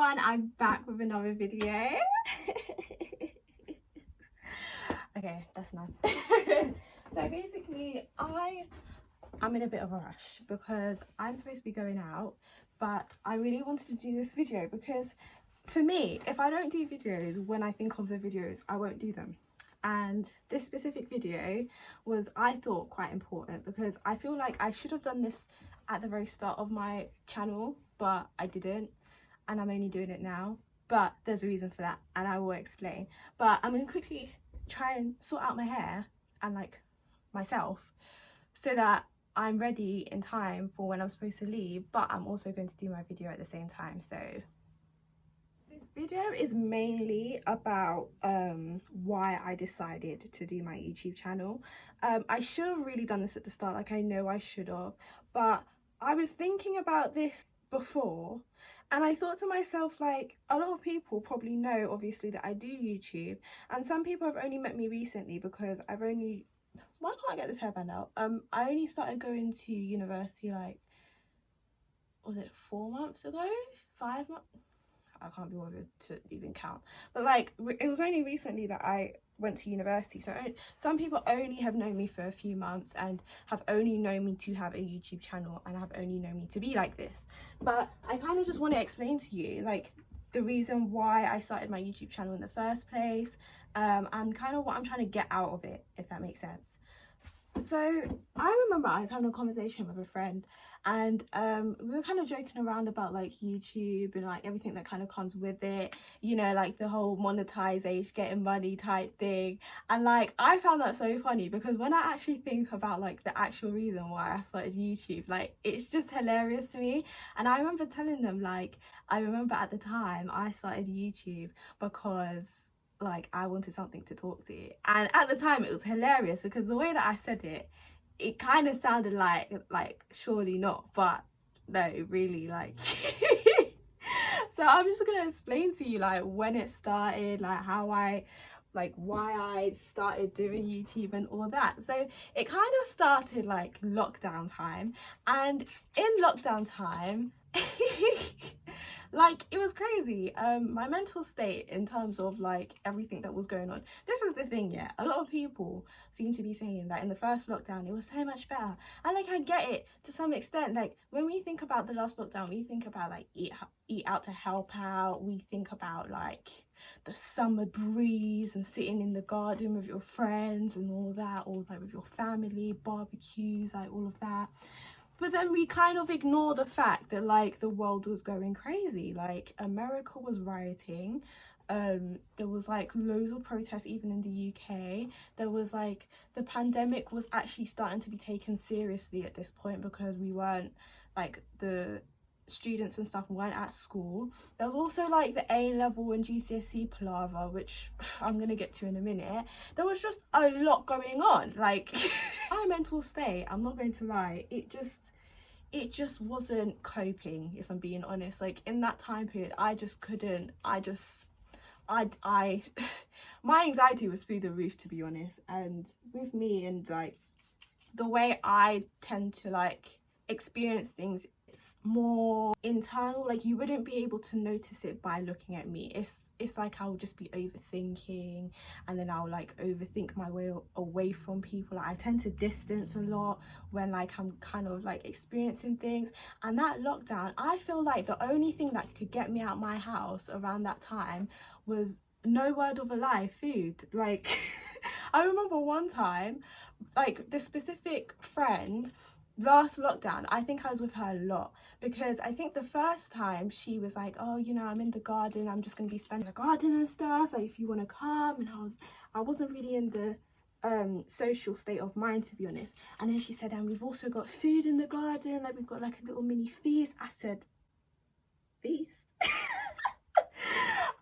everyone, I'm back with another video. Okay, that's enough. So basically I'm in a bit of a rush because I'm supposed to be going out, but I really wanted to do this video because for me, if I don't do videos when I think of the videos, I won't do them. And this specific video was, I thought, quite important because I feel like I should have done this at the very start of my channel, but I didn't, and I'm only doing it now. But there's a reason for that, and I will explain. But I'm going to quickly try and sort out my hair and like myself so that I'm ready in time for when I'm supposed to leave, but I'm also going to do my video at the same time. So this video is mainly about why I decided to do my YouTube channel. I should have really done this at the start, like I know I should have, but I was thinking about this before and I thought to myself, like, a lot of people probably know obviously that I do YouTube, and some people have only met me recently because why can't I get this hairband out? I only started going to university, like, was it 4 months ago? 5 months? I can't be bothered to even count, but like it was only recently that I went to university, so some people only have known me for a few months and have only known me to have a YouTube channel and have only known me to be like this. But I kind of just want to explain to you like the reason why I started my YouTube channel in the first place, and kind of what I'm trying to get out of it, if that makes sense. So I remember I was having a conversation with a friend, and we were kind of joking around about like YouTube and like everything that kind of comes with it, you know, like the whole monetization, getting money type thing. And like I found that so funny because when I actually think about like the actual reason why I started YouTube, like it's just hilarious to me. And I remember telling them, like, I remember at the time I started YouTube because like I wanted something to talk to, and at the time it was hilarious because the way that I said it kind of sounded like surely not, but no, really, like so I'm just gonna explain to you like when it started, like how I like why I started doing YouTube and all that. So it kind of started like lockdown time, and in lockdown time like it was crazy. My mental state in terms of like everything that was going on, this is the thing, yeah, a lot of people seem to be saying that in the first lockdown it was so much better, and like I get it to some extent. Like when we think about the last lockdown, we think about like eat out to help out, we think about like the summer breeze and sitting in the garden with your friends and all that, or like with your family, barbecues, like all of that. But then we kind of ignore the fact that like the world was going crazy. Like America was rioting, there was like loads of protests even in the UK. There was like the pandemic was actually starting to be taken seriously at this point because we weren't, like, the students and stuff weren't at school. There was also like the A-level and GCSE palaver, which I'm gonna get to in a minute. There was just a lot going on. Like my mental state, I'm not going to lie, it just wasn't coping, if I'm being honest. Like in that time period I just couldn't, I my anxiety was through the roof, to be honest. And with me and like the way I tend to like experience things, it's more internal. Like you wouldn't be able to notice it by looking at me. It's like I'll just be overthinking, and then I'll like overthink my way away from people. Like I tend to distance a lot when like I'm kind of like experiencing things. And that lockdown, I feel like the only thing that could get me out my house around that time was, no word of a lie, food. Like I remember one time, like this specific friend, last lockdown, I think I was with her a lot because I think the first time she was like, oh, you know, I'm in the garden, I'm just gonna be spending the garden and stuff, like if you want to come. And I wasn't really in the social state of mind, to be honest. And then she said, and we've also got food in the garden, like we've got like a little mini feast. I said, feast?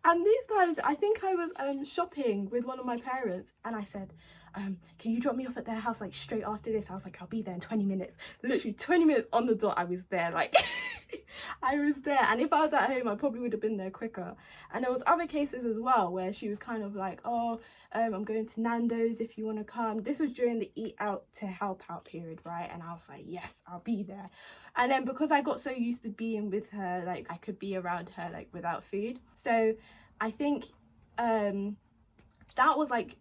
And these times I think I was shopping with one of my parents, and I said, can you drop me off at their house like straight after this? I was like, I'll be there in 20 minutes. Literally 20 minutes on the dot, I was there. Like I was there, and if I was at home I probably would have been there quicker. And there was other cases as well where she was kind of like, oh, I'm going to Nando's if you want to come. This was during the eat out to help out period, right? And I was like, yes, I'll be there. And then because I got so used to being with her, like I could be around her like without food. So I think that was like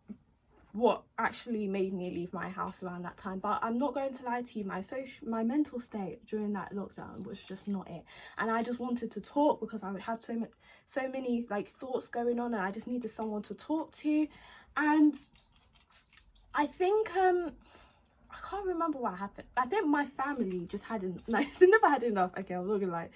what actually made me leave my house around that time. But I'm not going to lie to you, my mental state during that lockdown was just not it. And I just wanted to talk because I had so many like thoughts going on, and I just needed someone to talk to. And I think I can't remember what happened. I think my family just hadn't, like, they never had enough. Okay, I'm not gonna lie,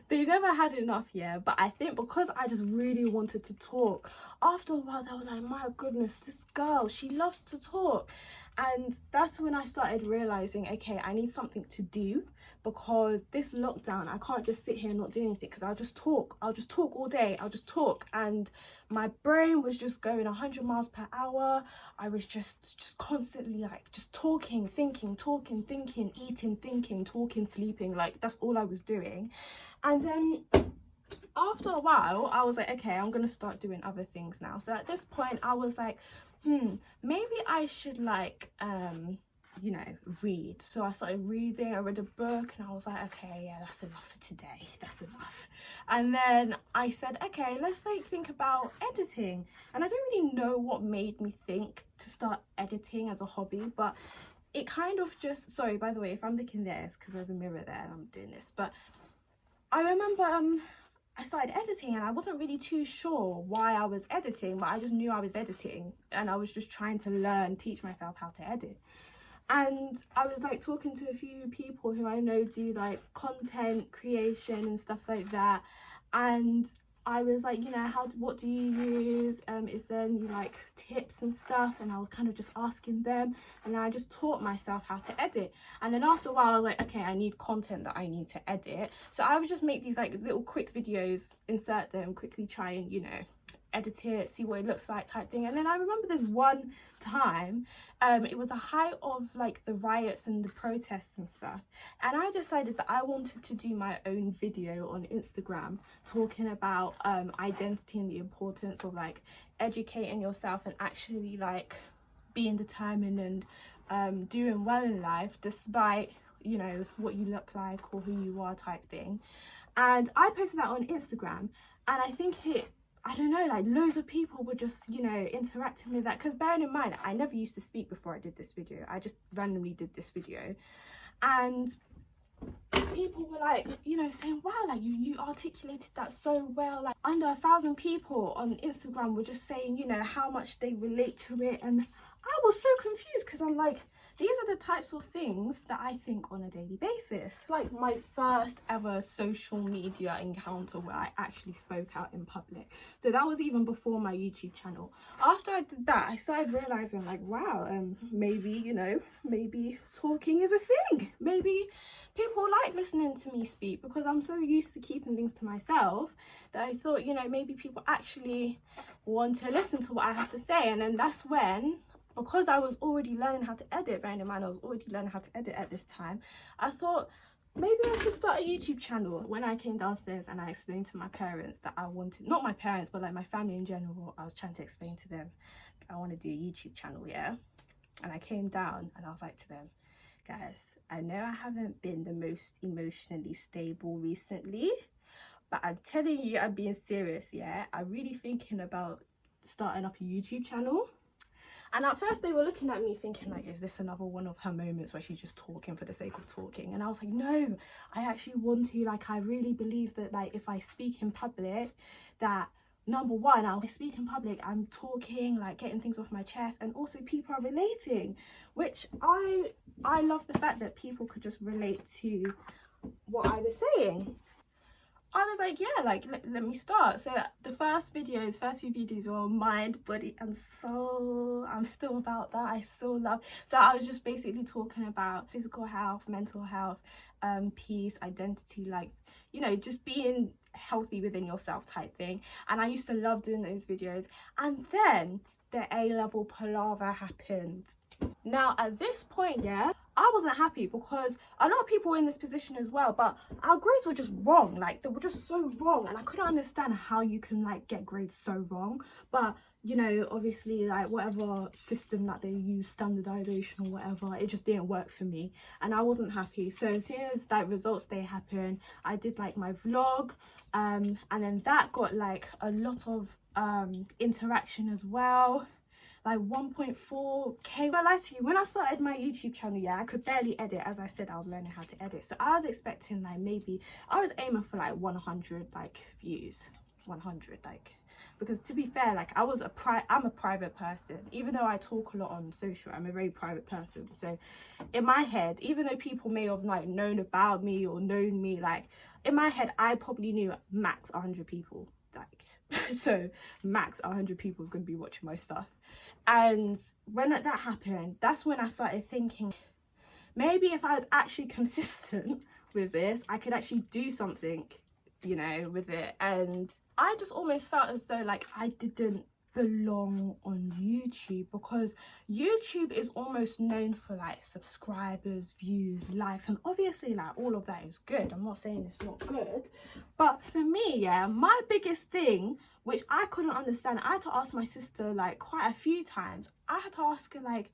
they never had enough, yeah. But I think because I just really wanted to talk, after a while they were like, my goodness, this girl, she loves to talk. And that's when I started realizing, okay, I need something to do, because this lockdown I can't just sit here and not do anything, because I'll just talk all day. I'll just talk, and my brain was just going 100 miles per hour. I was just constantly like just talking, thinking, eating, thinking, talking, sleeping. Like that's all I was doing. And then after a while I was like, okay, I'm gonna start doing other things now. So at this point I was like, maybe I should like you know, read. So I started reading. I read a book and I was like, okay, yeah, that's enough for today, that's enough. And then I said, okay, let's like think about editing. And I don't really know what made me think to start editing as a hobby, but it kind of just, sorry, by the way, if I'm looking there, it's because there's a mirror there and I'm doing this. But I remember I started editing and I wasn't really too sure why I was editing, but I just knew I was editing and I was just trying to learn, teach myself how to edit. And I was like talking to a few people who I know do like content creation and stuff like that, and I was like, you know, what do you use, is there any like tips and stuff? And I was kind of just asking them, and I just taught myself how to edit. And then after a while I was like, okay, I need content that I need to edit, so I would just make these like little quick videos, insert them, quickly try and, you know, edit it, see what it looks like type thing. And then I remember this one time, it was the height of like the riots and the protests and stuff, and I decided that I wanted to do my own video on Instagram talking about identity and the importance of like educating yourself and actually like being determined and doing well in life despite, you know, what you look like or who you are type thing. And I posted that on Instagram, and I think I don't know, like loads of people were just, you know, interacting with that. Because bearing in mind, I never used to speak before I did this video. I just randomly did this video. And people were like, you know, saying, wow, like you articulated that so well. Like under 1,000 people on Instagram were just saying, you know, how much they relate to it. And I was so confused because I'm like, these are the types of things that I think on a daily basis. Like my first ever social media encounter where I actually spoke out in public. So that was even before my YouTube channel. After I did that, I started realizing like, wow, maybe, you know, maybe talking is a thing. Maybe people like listening to me speak, because I'm so used to keeping things to myself that I thought, you know, maybe people actually want to listen to what I have to say. And then that's when, because I was already learning how to edit, bearing in mind I was already learning how to edit at this time, I thought maybe I should start a YouTube channel. When I came downstairs and I explained to my parents that I wanted, not my parents, but like my family in general, I was trying to explain to them that I want to do a YouTube channel, yeah? And I came down and I was like to them, guys, I know I haven't been the most emotionally stable recently, but I'm telling you, I'm being serious, yeah? I'm really thinking about starting up a YouTube channel. And at first they were looking at me thinking like, is this another one of her moments where she's just talking for the sake of talking? And I was like, no, I actually want to, like, I really believe that like if I speak in public, that number one, I'll speak in public, I'm talking, like getting things off my chest, and also people are relating, which I love the fact that people could just relate to what I was saying. I was like, yeah, like let me start. So the first few videos were mind, body and soul. I'm still about that. I still love, so I was just basically talking about physical health, mental health, peace, identity, like, you know, just being healthy within yourself type thing. And I used to love doing those videos. And then the A-level palaver happened. Now at this point, yeah, I I wasn't happy because a lot of people were in this position as well, but our grades were just wrong. Like, they were just so wrong, and I couldn't understand how you can like get grades so wrong. But you know, obviously, like whatever system that they use, standardization or whatever, it just didn't work for me, and I wasn't happy. So as soon as that results day happened, I did like my vlog, and then that got like a lot of interaction as well, like 1.4k. I lie to you, when I started my YouTube channel, yeah, I could barely edit. As I said, I was learning how to edit, so I was expecting like maybe I was aiming for like 100 like views, 100 like, because to be fair, like I'm a private person. Even though I talk a lot on social, I'm a very private person. So in my head, even though people may have like known about me or known me, like in my head I probably knew max 100 people, like so max 100 people is going to be watching my stuff. And when that happened, that's when I started thinking, maybe if I was actually consistent with this, I could actually do something, you know, with it. And I just almost felt as though like I didn't belong on YouTube, because YouTube is almost known for like subscribers, views, likes, and obviously like all of that is good. I'm not saying it's not good, but for me, yeah, my biggest thing, which I couldn't understand, I had to ask my sister like quite a few times. I had to ask her like,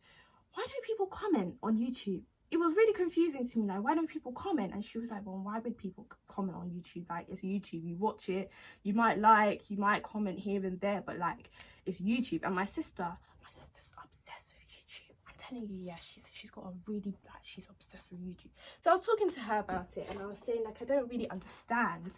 why don't people comment on YouTube? It was really confusing to me, like, why don't people comment? And she was like, well, why would people comment on YouTube? Like, it's YouTube, you watch it, you might like, you might comment here and there, but like, it's YouTube. And my sister's obsessed with YouTube. I'm telling you, yeah, she's got a really, like, she's obsessed with YouTube. So I was talking to her about it, and I was saying like, I don't really understand.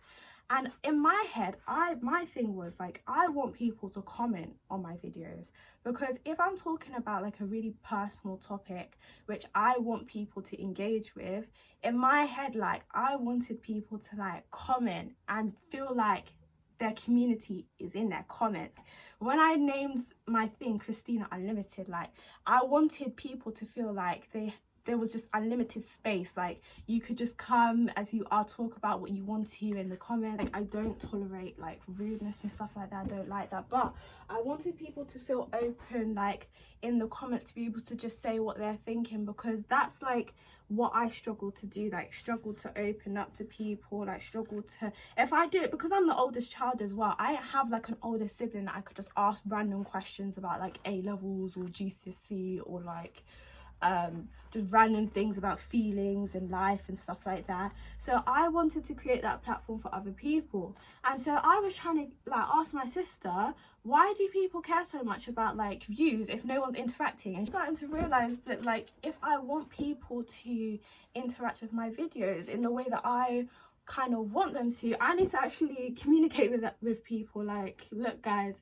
And in my head, my thing was like, I want people to comment on my videos, because if I'm talking about like a really personal topic which I want people to engage with, in my head, like I wanted people to like comment and feel like their community is in their comments. When I named my thing Kristina Unlimited, like I wanted people to feel like there was just unlimited space, like you could just come as you are, talk about what you want to in the comments. Like I don't tolerate like rudeness and stuff like that, I don't like that, but I wanted people to feel open like in the comments, to be able to just say what they're thinking, because that's like what I struggle to do, like struggle to open up to people, like struggle to, if I do it, because I'm the oldest child as well, I have like an older sibling that I could just ask random questions about like A levels or GCSE or like just random things about feelings and life and stuff like that. So I wanted to create that platform for other people, and so I was trying to like ask my sister, why do people care so much about like views if no one's interacting? And starting to realize that like if I want people to interact with my videos in the way that I kind of want them to, I need to actually communicate with people. Like, look guys,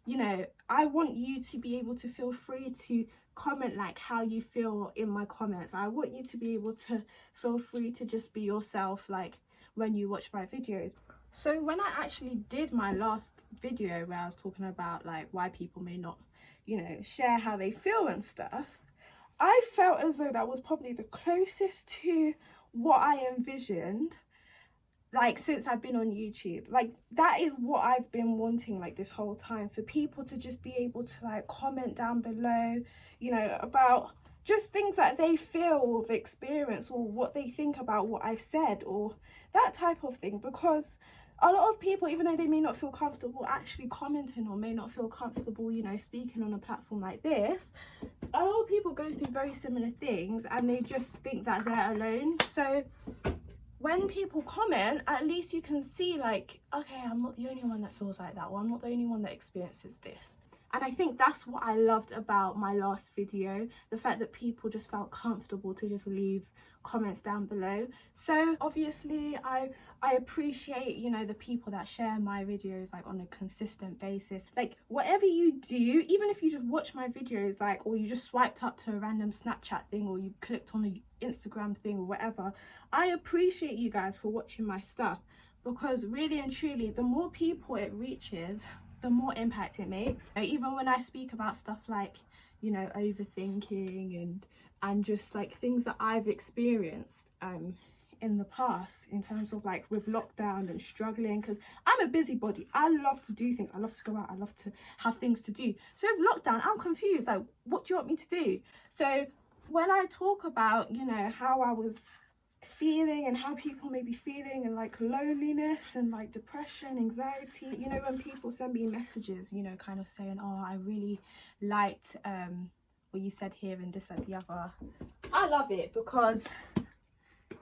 you know, I want you to be able to feel free to comment like how you feel in my comments. I want you to be able to feel free to just be yourself like when you watch my videos. So when I actually did my last video where I was talking about like why people may not, you know, share how they feel and stuff, I felt as though that was probably the closest to what I envisioned like since I've been on YouTube. Like that is what I've been wanting like this whole time, for people to just be able to like comment down below, you know, about just things that they feel or have experienced, or what they think about what I've said, or that type of thing. Because a lot of people, even though they may not feel comfortable actually commenting, or may not feel comfortable, you know, speaking on a platform like this, a lot of people go through very similar things and they just think that they're alone. So when people comment, at least you can see like, okay, I'm not the only one that feels like that, or I'm not the only one that experiences this. And I think that's what I loved about my last video, the fact that people just felt comfortable to just leave comments down below. So obviously I appreciate, you know, the people that share my videos like on a consistent basis. Like whatever you do, even if you just watch my videos, like, or you just swiped up to a random Snapchat thing, or you clicked on a Instagram thing or whatever, I appreciate you guys for watching my stuff, because really and truly, the more people it reaches, the more impact it makes. Even when I speak about stuff like, you know, overthinking and just like things that I've experienced in the past, in terms of like with lockdown and struggling, because I'm a busybody, I love to do things, I love to go out, I love to have things to do. So with lockdown, I'm confused, like what do you want me to do? So when I talk about, you know, how I was feeling and how people may be feeling, and like loneliness and like depression, anxiety, you know, when people send me messages, you know, kind of saying, oh, I really liked what you said here and this and the other, I love it, because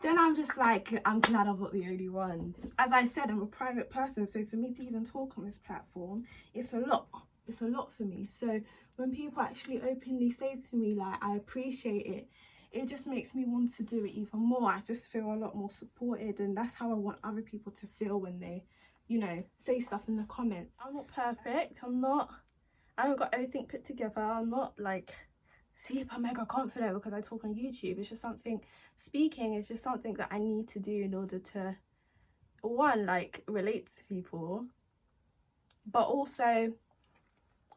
then I'm just like, I'm glad I'm not the only one. As I said, I'm a private person, so for me to even talk on this platform, it's a lot for me. So when people actually openly say to me like, I appreciate it, it just makes me want to do it even more. I just feel a lot more supported, and that's how I want other people to feel when they, you know, say stuff in the comments. I'm not perfect, I haven't got everything put together, I'm not like super mega confident because I talk on YouTube. It's just something, speaking is just something that I need to do in order to, one, like relate to people, but also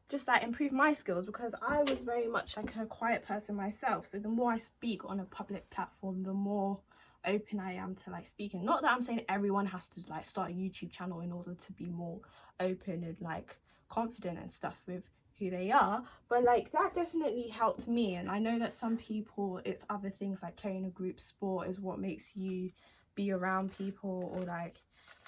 just like improve my skills, because I was very much like a quiet person myself. So the more I speak on a public platform, the more open I am to like speaking. Not that I'm saying everyone has to like start a YouTube channel in order to be more open and like confident and stuff with who they are, but like that definitely helped me. And I know that some people, it's other things like playing a group sport is what makes you be around people, or like,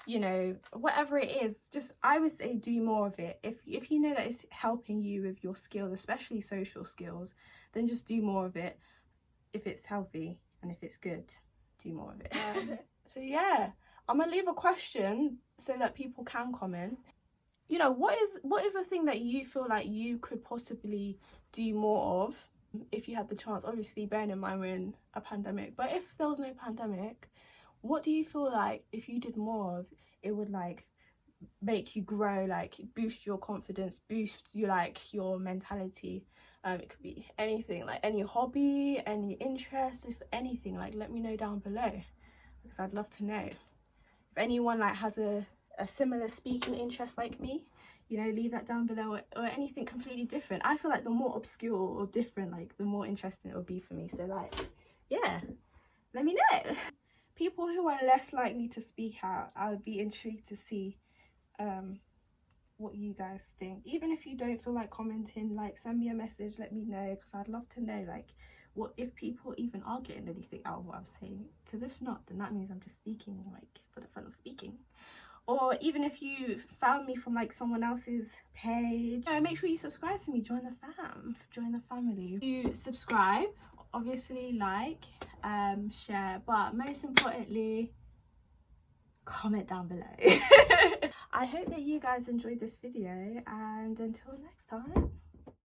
you know, whatever it is. Just, I would say do more of it. If you know that it's helping you with your skills, especially social skills, then just do more of it. If it's healthy and if it's good, do more of it. So yeah, I'm gonna leave a question so that people can comment. You know, what is the thing that you feel like you could possibly do more of if you had the chance? Obviously bearing in mind we're in a pandemic, but if there was no pandemic, what do you feel like if you did more of, it would like make you grow, like boost your confidence, boost you like your mentality? It could be anything, like any hobby, any interest, just anything. Like let me know down below, because I'd love to know. If anyone like has a similar speaking interest like me, you know, leave that down below, or anything completely different. I feel like the more obscure or different, like the more interesting it will be for me. So like, yeah, let me know. People who are less likely to speak out, I would be intrigued to see what you guys think. Even if you don't feel like commenting, like send me a message, let me know, because I'd love to know like what, if people even are getting anything out of what I'm saying. Because if not, then that means I'm just speaking like for the fun of speaking. Or even if you found me from like someone else's page, you know, make sure you subscribe to me, join the family. You subscribe, obviously like, share, but most importantly, comment down below. I hope that you guys enjoyed this video, and until next time.